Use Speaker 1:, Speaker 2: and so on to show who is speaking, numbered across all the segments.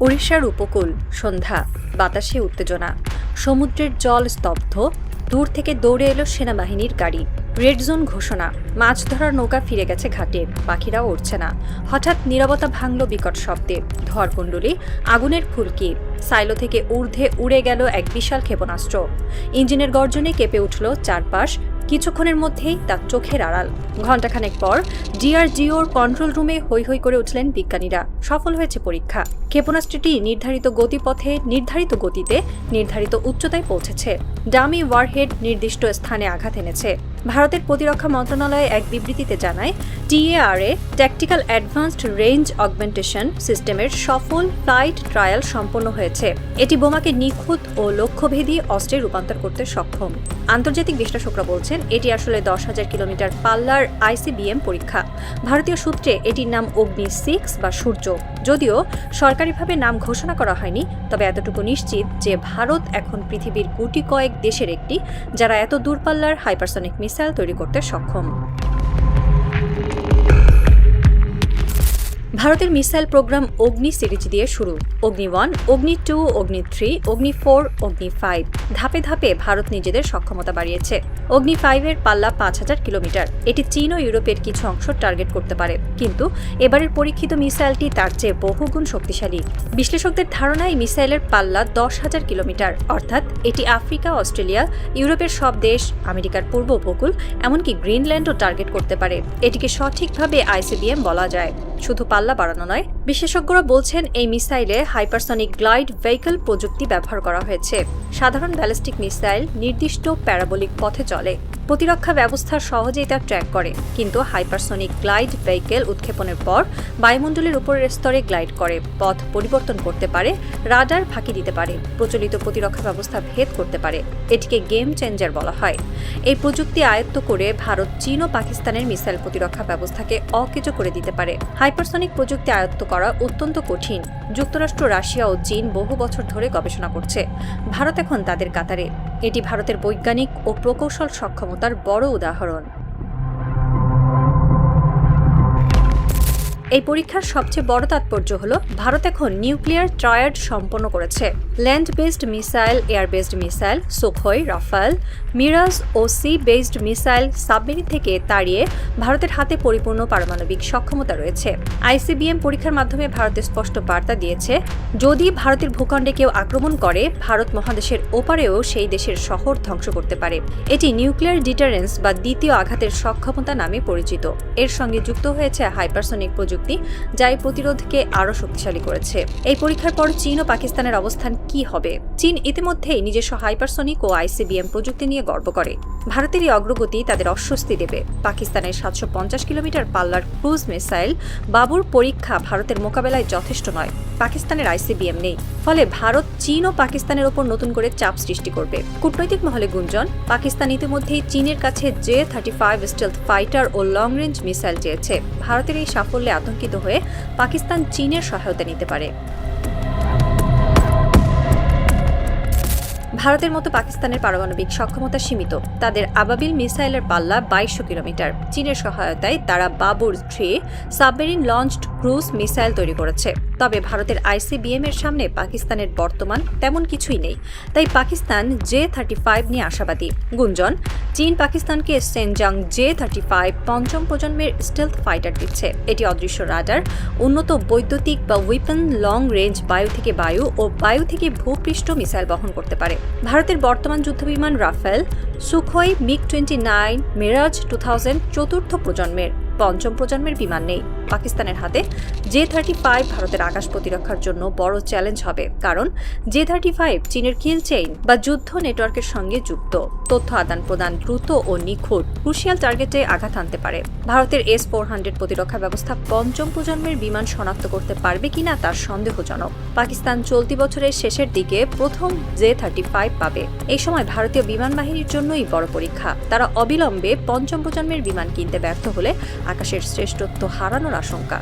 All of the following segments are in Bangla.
Speaker 1: উড়িষ্যার উপকূল, সন্ধ্যা, বাতাসে উত্তেজনা, সমুদ্রের জল স্তব্ধ। দূর থেকে দৌড়ে এলো সেনাবাহিনীর গাড়ি। রেড জোন ঘোষণা, মাছ ধরার নৌকা ফিরে গেছে ঘাটে, পাখিরাও উড়ছে না। হঠাৎ নীরবতা ভাঙল বিকট শব্দে, ধোঁয়ার কুণ্ডলী, আগুনের ফুলকি। সাইলো থেকে ঊর্ধ্বে উড়ে গেল এক বিশাল ক্ষেপণাস্ত্র। ইঞ্জিনের গর্জনে কেঁপে উঠল চারপাশ। কিছুক্ষণের মধ্যেই তার চোখের আড়াল। ঘণ্টাখানেক পর ডিআরডিওর কন্ট্রোল রুমে হৈ হৈ করে উঠলেন বিজ্ঞানীরা। সফল হয়েছে পরীক্ষা। ক্ষেপণাস্ত্রটি নির্ধারিত গতিপথে, নির্ধারিত গতিতে, নির্ধারিত উচ্চতায় পৌঁছেছে। ডামি ওয়ারহেড নির্দিষ্ট স্থানে আঘাত এনেছে। ভারতের প্রতিরক্ষা মন্ত্রণালয় এক বিবৃতিতে জানায়, টিএআরএ ট্যাকটিক্যাল অ্যাডভান্সড রেঞ্জ অগমেন্টেশন সিস্টেমের সফল ফ্লাইট ট্রায়াল সম্পন্ন হয়েছে। এটি বোমাকে নিখুঁত ও লক্ষ্যভেদী অস্ত্রে রূপান্তর করতে সক্ষম। আন্তর্জাতিক বিশ্লেষকরা বলছেন, এটি আসলে 10,000 কিলোমিটার পাল্লার আইসিবিএম পরীক্ষা। ভারতীয় সূত্রে এটির নাম অগ্নি-6 বা সূর্য। যদিও সরকারিভাবে নাম ঘোষণা করা হয়নি, তবে এতটুকু নিশ্চিত যে ভারত এখন পৃথিবীর গুটি কয়েক দেশের একটি যারা এত দূরপাল্লার হাইপারসনিক মিসাইল তৈরি করতে সক্ষম। ভারতের মিসাইল প্রোগ্রাম অগ্নি সিরিজ দিয়ে শুরু। অগ্নি-1, অগ্নি-2, অগ্নি-3, অগ্নি-4, অগ্নি-5। ধাপে ধাপে ভারত নিজেদের সক্ষমতা বাড়িয়েছে। অগ্নি-5 এর পাল্লা 5,000 কিলোমিটার। এটি চীন ও ইউরোপের কিছু অংশ টার্গেট করতে পারে, কিন্তু এবারের পরীক্ষিত মিসাইলটি তার চেয়ে বহুগুণ শক্তিশালী। বিশ্লেষকদের ধারণা, এই মিসাইলের পাল্লা 10,000 কিলোমিটার, অর্থাৎ এটি আফ্রিকা, অস্ট্রেলিয়া, ইউরোপের সব দেশ, আমেরিকার পূর্ব উপকূল, এমনকি গ্রিনল্যান্ডও টার্গেট করতে পারে। এটিকে সঠিকভাবে আইসিবিএম বলা যায়। শুধু পাল্লা বাড়ানো নয়, বিশেষজ্ঞরা বলছেন এই মিসাইলে হাইপারসনিক গ্লাইড ভেহিকল প্রযুক্তি ব্যবহার করা হয়েছে। সাধারণ ব্যালিস্টিক মিসাইল নির্দিষ্ট প্যারাবোলিক পথে চলে, প্রতিরক্ষা ব্যবস্থা সহজেই তা ট্র্যাক করে, কিন্তু হাইপারসনিক গ্লাইড ভেহিকল উৎক্ষেপণের পর বায়ুমণ্ডলের উপরের স্তরে গ্লাইড করে, পথ পরিবর্তন করতে পারে, রাডার ফাঁকি দিতে পারে, প্রচলিত প্রতিরক্ষা ব্যবস্থা ভেদ করতে পারে। এটিকে গেম চেঞ্জার বলা হয়। এই প্রযুক্তি আয়ত্ত করে ভারত, চীন ও পাকিস্তানের মিসাইল প্রতিরক্ষা ব্যবস্থাকে অকেজো করে দিতে পারে। হাইপারসনিক প্রযুক্তি আয়ত্ত করা অত্যন্ত কঠিন। যুক্তরাষ্ট্র, রাশিয়া ও চীন বহু বছর ধরে গবেষণা করছে। ভারত এখন তাদের কাতারে। এটি ভারতের বৈজ্ঞানিক ও প্রকৌশল সক্ষমতার বড় উদাহরণ। এই পরীক্ষার সবচেয়ে বড় তাৎপর্য হল, ভারত এখন নিউক্লিয়ার ট্রায়াড সম্পন্ন করেছে। Land based missile, air based missile, Sukhoi, Rafale, Mirage ও সি বেসড মিসাইল, সাবমেরিন থেকে তাড়িয়ে ভারতের হাতে পরিপূর্ণ পারমাণবিক সক্ষমতা রয়েছে। আইসিবিএম পরীক্ষার মাধ্যমে ভারতের স্পষ্ট বার্তা দিয়েছে, যদি ভারতের ভূখণ্ডে কেউ আক্রমণ করে, ভারত মহাদেশের ওপারেও সেই দেশের শহর ধ্বংস করতে পারে। এটি নিউক্লিয়ার ডিটারেন্স বা দ্বিতীয় আঘাতের সক্ষমতা নামে পরিচিত। এর সঙ্গে যুক্ত হয়েছে হাইপারসনিক প্রযুক্তি, যা এই প্রতিরোধকে আরও শক্তিশালী করেছে। এই পরীক্ষার পর চীন ও পাকিস্তানের অবস্থান কি হবে? চীন ইতিমধ্যেই নিজস্ব হাইপারসনিক ও আইসিবিএম প্রযুক্তি নিয়ে গর্ব করে। ভারতের এই অগ্রগতি তাদের অস্বস্তি দেবে। পাকিস্তানের 750 কিলোমিটার পাল্লার ক্রুজ মিসাইল বাবুর পরীক্ষা ভারতের মোকাবেলায় যথেষ্ট নয়। পাকিস্তানের আইসিবিএম নেই, ফলে ভারত চীন ও পাকিস্তানের ওপর নতুন করে চাপ সৃষ্টি করবে। কূটনৈতিক মহলে গুঞ্জন, পাকিস্তান ইতিমধ্যেই চীনের কাছে J-35 স্টেলথ ফাইটার ও লং রেঞ্জ মিসাইল চেয়েছে। ভারতের এই সাফল্যে আতঙ্কিত হয়ে পাকিস্তান চীনের সহায়তা নিতে পারে। ভারতের মতো পাকিস্তানের পারমাণবিক সক্ষমতা সীমিত। তাদের আবাবিল মিসাইলের পাল্লা 2200 কিলোমিটার। চীনের সহায়তায় তারা বাবুর 3 সাবমেরিন লঞ্চড ক্রুজ মিসাইল তৈরি করেছে। তবে ভারতের আইসিবিএম এর সামনে পাকিস্তানের বর্তমান তেমন কিছুই নেই। তাই পাকিস্তান J-35 নিয়ে আশাবাদী। গুঞ্জন, চীন পাকিস্তানকে সেনজাং J-35 পঞ্চম প্রজন্মের স্টেলথ ফাইটার দিচ্ছে। এটি অদৃশ্য রাডার, উন্নত বৈদ্যুতিক বা উইপন, লং রেঞ্জ বায়ু থেকে বায়ু ও বায়ু থেকে ভূপৃষ্ঠ মিসাইল বহন করতে পারে। ভারতের বর্তমান যুদ্ধবিমান রাফেল, সুখোই, মিগ-29, মিরাজ 2000 চতুর্থ প্রজন্মের, পঞ্চম প্রজন্মের বিমান নেই। পাকিস্তানের হাতে J-35 ভারতের আকাশ প্রতিরক্ষার জন্য বড় চ্যালেঞ্জ হবে, কারণ J-35 চীনের কিল চেইন বা যুদ্ধ নেটওয়ার্কের সঙ্গে যুক্ত। তথ্য আদান প্রদান দ্রুত ও নিখুঁত, ক্রুশিয়াল টার্গেটে আঘাত আনতে পারে। ভারতের S-400 প্রতিরক্ষা ব্যবস্থা পঞ্চম প্রজন্মের বিমান শনাক্ত করতে পারবে কিনা তার সন্দেহজনক। পাকিস্তান চলতি বছরের শেষের দিকে প্রথম J-35 পাবে। এই সময় ভারতীয় বিমান বাহিনীর জন্যই বড় পরীক্ষা। তারা অবিলম্বে পঞ্চম প্রজন্মের বিমান কিনতে ব্যর্থ হলে আকাশের শ্রেষ্ঠত্ব হারানোর আশঙ্কা।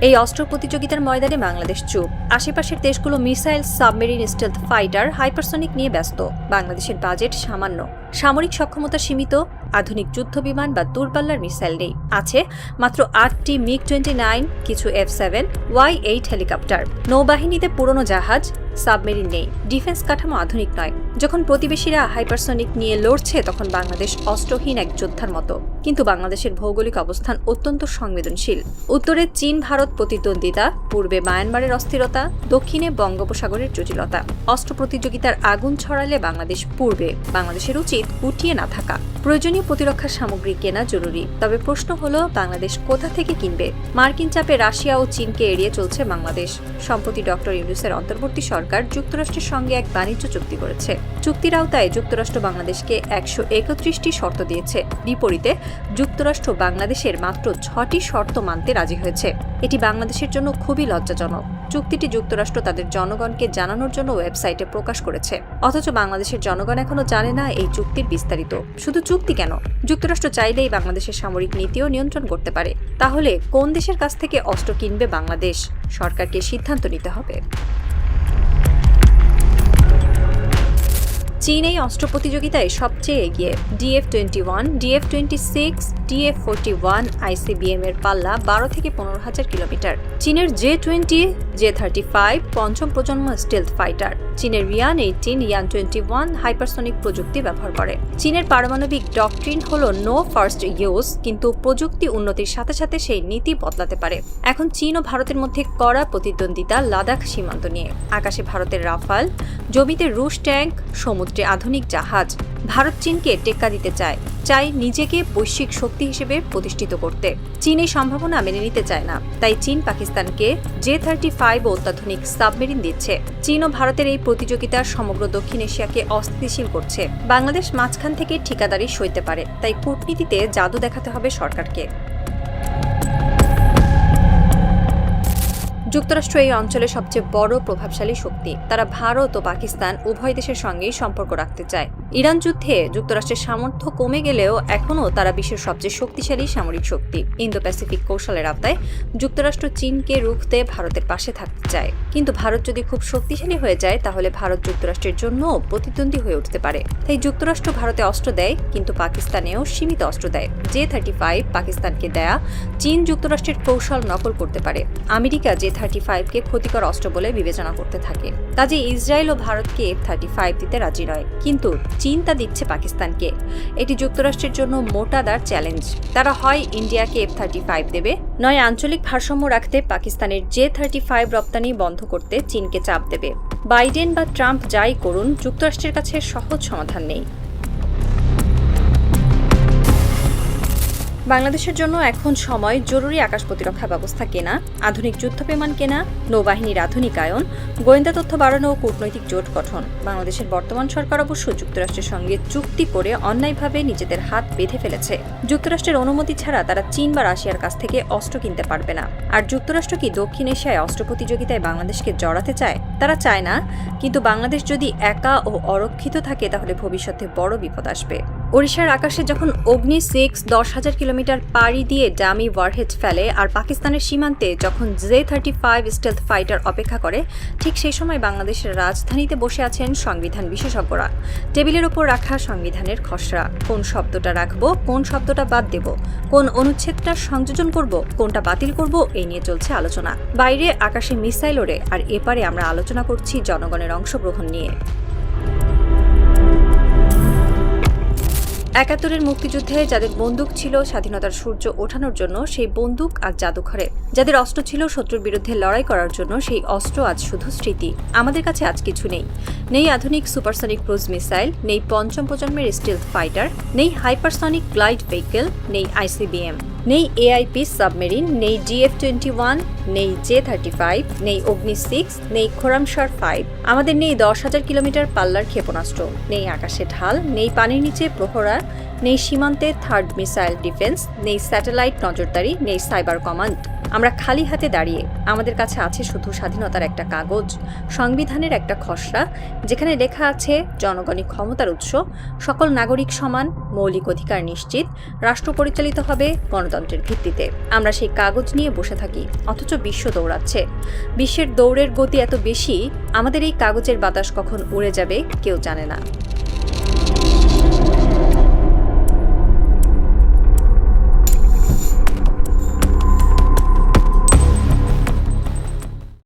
Speaker 1: এই অস্ত্র প্রতিযোগিতার ময়দানে বাংলাদেশ চুপ। আশেপাশের দেশগুলো missile, submarine, stealth fighter, hypersonic নিয়ে ব্যস্ত। বাংলাদেশের বাজেট সামান্য। সামরিক সক্ষমতা সীমিত, আধুনিক যুদ্ধবিমান বা দূরপাল্লার মিসাইল নেই। আছে মাত্র 8টি MiG-29, কিছু F-7, Y-8 হেলিকপ্টার। নৌবাহিনীতে পুরনো জাহাজ, সাবমেরিন নেই। ডিফেন্স কাঠামো আধুনিক নয়। যখন প্রতিবেশীরা হাইপারসনিক নিয়ে লড়ছে তখন বাংলাদেশ অস্ত্রহীন এক যোদ্ধার মতো। কিন্তু বাংলাদেশের ভৌগোলিক অবস্থান অত্যন্ত সংবেদনশীল। উত্তরে চীন ভারত প্রতিদ্বন্দ্বিতা, পূর্বে মায়ানমারের অস্থিরতা, দক্ষিণে বঙ্গোপসাগরের জটিলতা। অস্ত্র প্রতিযোগিতার আগুন ছড়ালে বাংলাদেশ পূর্বে। বাংলাদেশের উচিত গুটিয়ে না থাকা। প্রয়োজনীয় প্রতিরক্ষা সামগ্রী কেনা জরুরি, তবে প্রশ্ন হলো বাংলাদেশ কোথা থেকে কিনবে? মার্কিন চাপে রাশিয়া ও চীনকে এড়িয়ে চলছে বাংলাদেশ। সম্প্রতি ডক্টর ইউনূসের অন্তর্বর্তী সরকার যুক্তরাষ্ট্রের সঙ্গে এক বাণিজ্য চুক্তি করেছে। চুক্তির আওতায় যুক্তরাষ্ট্র বাংলাদেশকে 131টি শর্ত দিয়েছে। বিপরীতে যুক্তরাষ্ট্র বাংলাদেশের মাত্র 6টি শর্ত মানতে রাজি হয়েছে। এটি বাংলাদেশের জন্য খুবই লজ্জাজনক। চুক্তিটি যুক্তরাষ্ট্র তাদের জনগণকে জানানোর জন্য ওয়েবসাইটে প্রকাশ করেছে, অথচ বাংলাদেশের জনগণ এখনো জানে না এই চুক্তির বিস্তারিত। শুধু চুক্তি কেন, যুক্তরাষ্ট্র চাইলেই বাংলাদেশের সামরিক নীতিও নিয়ন্ত্রণ করতে পারে। তাহলে কোন দেশের কাছ থেকে অস্ত্র কিনবে বাংলাদেশ? সরকারকে সিদ্ধান্ত নিতে হবে। চীন এই অস্ত্র প্রতিযোগিতায় সবচেয়ে এগিয়ে। DF-21, DF-26, DF-41 ICBM এর পাল্লা 12 থেকে 15,000 কিলোমিটার। চীনের J-20, J-35 পঞ্চম প্রজন্ম স্টেলথ ফাইটার। চীনের Yan-18, Yan-21 হাইপারসনিক প্রযুক্তি ব্যবহার করে। চীনের পারমাণবিক ডকট্রিন হলো নো ফার্স্ট ইউজ, কিন্তু প্রযুক্তি উন্নতির সাথে সাথে সেই নীতি বদলাতে পারে। এখন চীন ও ভারতের মধ্যে কড়া প্রতিদ্বন্দ্বিতা লাদাখ সীমান্ত নিয়ে। আকাশে ভারতের রাফাল, জমিতে রুশ ট্যাঙ্ক, সমুদ্রে আধুনিক জাহাজ। ভারত চীনকে টেক্কা দিতে চায় নিজেকে বৈশ্বিক শক্তি হিসেবে প্রতিষ্ঠিত করতে। চীন এই সম্ভাবনা মেনে নিতে চায় না, তাই চীন পাকিস্তানকে J-35 ও অত্যাধুনিক সাবমেরিন দিচ্ছে। চীন ও ভারতের এই প্রতিযোগিতা সমগ্র দক্ষিণ এশিয়াকে অস্থিতিশীল করছে। বাংলাদেশ মাঝখান থেকে ঠিকাদারি সইতে পারে, তাই কূটনীতিতে জাদু দেখাতে হবে সরকারকে। যুক্তরাষ্ট্র এই অঞ্চলে সবচেয়ে বড় প্রভাবশালী শক্তি। তারা ভারত ও পাকিস্তান উভয় দেশের সঙ্গেই সম্পর্ক রাখতে চায়। ইরান যুদ্ধে যুক্তরাষ্ট্রের সামর্থ্য কমে গেলেও এখনও তারা বিশ্বের সবচেয়ে শক্তিশালী সামরিক শক্তি। ইন্দো প্যাসিফিক কৌশলের আওতায় যুক্তরাষ্ট্র চীনকে রুখতে ভারতের পাশে থাকতে চায়। কিন্তু ভারত যদি খুব শক্তিশালী হয়ে যায় তাহলে ভারত যুক্তরাষ্ট্রের জন্য প্রতিদ্বন্দ্বী হয়ে উঠতে পারে। তাই যুক্তরাষ্ট্র ভারতে অস্ত্র দেয়, কিন্তু পাকিস্তানেও সীমিত অস্ত্র দেয়। J-35 পাকিস্তানকে দেয়া। চীন যুক্তরাষ্ট্রের কৌশল নকল করতে পারে। আমেরিকা J-35কে ক্ষতিকর অস্ত্র বলে বিবেচনা করতে থাকে। কাজে ইসরায়েল ও ভারতকে F-35 দিতে রাজি নয়, কিন্তু চীন তা দিচ্ছে পাকিস্তানকে। এটি যুক্তরাষ্ট্রের জন্য মোটা দার চ্যালেঞ্জ। তারা হয় ইন্ডিয়াকে F-35 দেবে, নয় আঞ্চলিক ভারসাম্য রাখতে পাকিস্তানের J-35 রপ্তানি বন্ধ করতে চীনকে চাপ দেবে। বাইডেন বা ট্রাম্প যাই করুন, যুক্তরাষ্ট্রের কাছে সহজ সমাধান নেই। বাংলাদেশের জন্য এখন সময় জরুরি আকাশ প্রতিরক্ষা ব্যবস্থা কেনা, আধুনিক যুদ্ধবিমান কেনা, নৌবাহিনীর আধুনিকায়ন, গোয়েন্দা তথ্য বাড়ানো ও কূটনৈতিক জোট গঠন। বাংলাদেশের বর্তমান সরকার অবশ্য যুক্তরাষ্ট্রের সঙ্গে চুক্তি করে অন্যায়ভাবে নিজেদের হাত বেঁধে ফেলেছে। যুক্তরাষ্ট্রের অনুমতি ছাড়া তারা চীন বা রাশিয়ার কাছ থেকে অস্ত্র কিনতে পারবে না। আর যুক্তরাষ্ট্র কি দক্ষিণ এশিয়ায় অস্ত্র প্রতিযোগিতায় বাংলাদেশকে জড়াতে চায়? তারা চায় না, কিন্তু বাংলাদেশ যদি একা ও অরক্ষিত থাকে তাহলে ভবিষ্যতে বড় বিপদ আসবে। ওড়িশার আকাশে যখন অগ্নি-6 10,000 কিলোমিটার পাড়ি দিয়ে ডামি ওয়ারহেড ফেলে, আর পাকিস্তানের সীমান্তে যখন J-35 স্টেলথ ফাইটার অপেক্ষা করে, ঠিক সেই সময় বাংলাদেশের রাজধানীতে বসে আছেন সংবিধান বিশেষজ্ঞরা। টেবিলের ওপর রাখা সংবিধানের খসড়া। কোন শব্দটা রাখবো, কোন শব্দটা বাদ দেব, কোন অনুচ্ছেদটা সংযোজন করব, কোনটা বাতিল করব, এই নিয়ে চলছে আলোচনা। বাইরে আকাশে মিসাইল ওড়ে, আর এপারে আমরা আলোচনা করছি জনগণের অংশগ্রহণ নিয়ে। ৭১-এর মুক্তিযুদ্ধে যাদের বন্দুক ছিল স্বাধীনতার সূর্য ওঠানোর জন্য, সেই বন্দুক আজ জাদুঘরে। যাদের অস্ত্র ছিল শত্রুর বিরুদ্ধে লড়াই করার জন্য, সেই অস্ত্র আজ শুধু স্মৃতি। আমাদের কাছে আজ কিছু নেই। নেই আধুনিক সুপারসনিক ক্রুজ মিসাইল, নেই পঞ্চম প্রজন্মের স্টিলথ ফাইটার, নেই হাইপারসনিক গ্লাইড ভেহিকেল, নেই ICBM, নেই AIP সাবমেরিন, নেই DF-21, নেই J-35, নেই অগ্নি-6, নেই খোরামশার 5। আমাদের নেই 10,000 কিলোমিটার পাল্লার ক্ষেপণাস্ত্র, নেই আকাশে ঢাল, নেই পানির নিচে প্রহরা, নেই সীমান্তে থার্ড মিসাইল ডিফেন্স, নেই স্যাটেলাইট নজরদারি, নেই সাইবার কমান্ড। আমরা খালি হাতে দাঁড়িয়ে। আমাদের কাছে আছে শুধু স্বাধীনতার একটা কাগজ, সংবিধানের একটা খসড়া, যেখানে লেখা আছে জনগণই ক্ষমতার উৎস, সকল নাগরিক সমান, মৌলিক অধিকার নিশ্চিত, রাষ্ট্র পরিচালিত হবে গণতন্ত্রের ভিত্তিতে। আমরা সেই কাগজ নিয়ে বসে থাকি, অথচ বিশ্ব দৌড়াচ্ছে। বিশ্বের দৌড়ের গতি এত বেশি, আমাদের এই কাগজের বাতাস কখন উড়ে যাবে কেউ জানে না।